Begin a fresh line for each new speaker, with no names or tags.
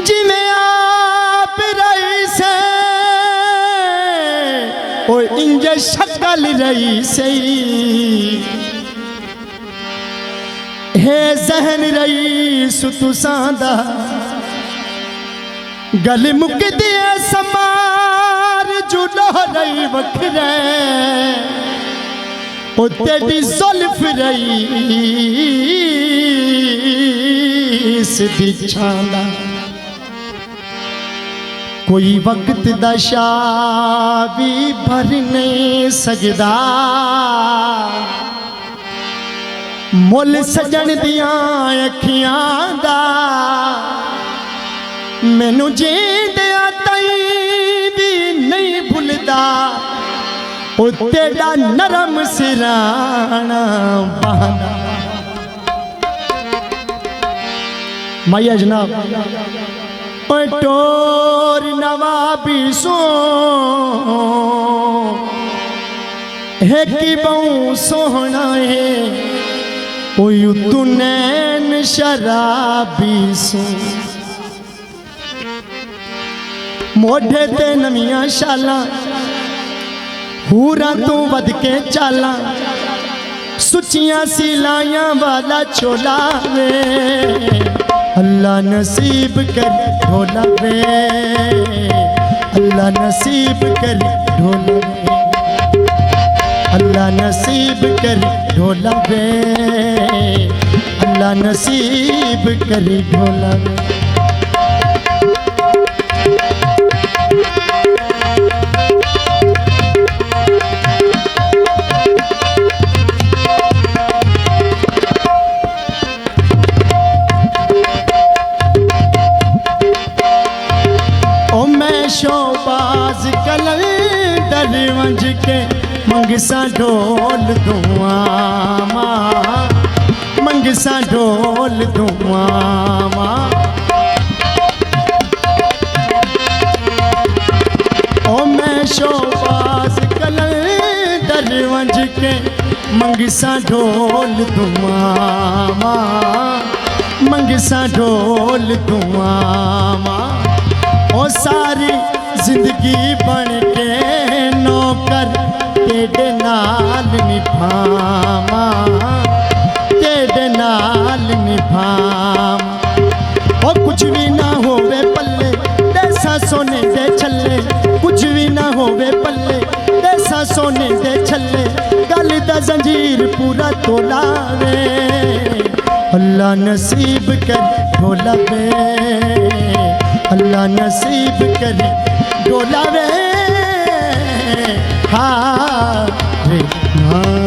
जिमें आप रही से ओ इंज शक्ल रही से हे जहन रही सुतुसांदा गल मुक दिए समार जुलो रही वखरे ओ तेरी जुल्फ रही सीधी छाला कोई वक्त दशा भी भर नहीं सकदा मुल सजन दियां अखियां दा मैनू जींदिया तई भी नहीं भुलदा ओ तेरा नरम सिराना बहाना। माया जनाब ओ टोर नवाबी सो है कि बहु सोहना है ओ तू नैन शराबी सो मोढ़े ते नवियां शाला हूरा तू वध के चाला सुचियां सिलाइयां वाला चोला वे अल्लाह नसीब कर ढोला वे अल्लाह नसीब कर ढोला वे अल्लाह नसीब कर ढोला वे अल्लाह नसीब कर ढोला वे। शोबाज कलल दरवंज के मंगसा ढोल दुआमा मंगसा ढोल दुआमा ओ मैं शोबाज कलल दरवंज के मंगसा ढोल दुआमा मंगसा ढोल दुआमा ओ सारी जिंदगी बन के नौकर तेरे नाल निभामा तेरे नाल निभामा ओ कुछ भी ना होवे पल्ले देसा सोने दे छल्ले कुछ भी ना होवे पल्ले देसा सोने दे छल्ले गल दा जंजीर पूरा तोला वे अल्लाह नसीब कर ढोला वे अल्लाह नसीब करे डोला वे हाँ रे हाँ।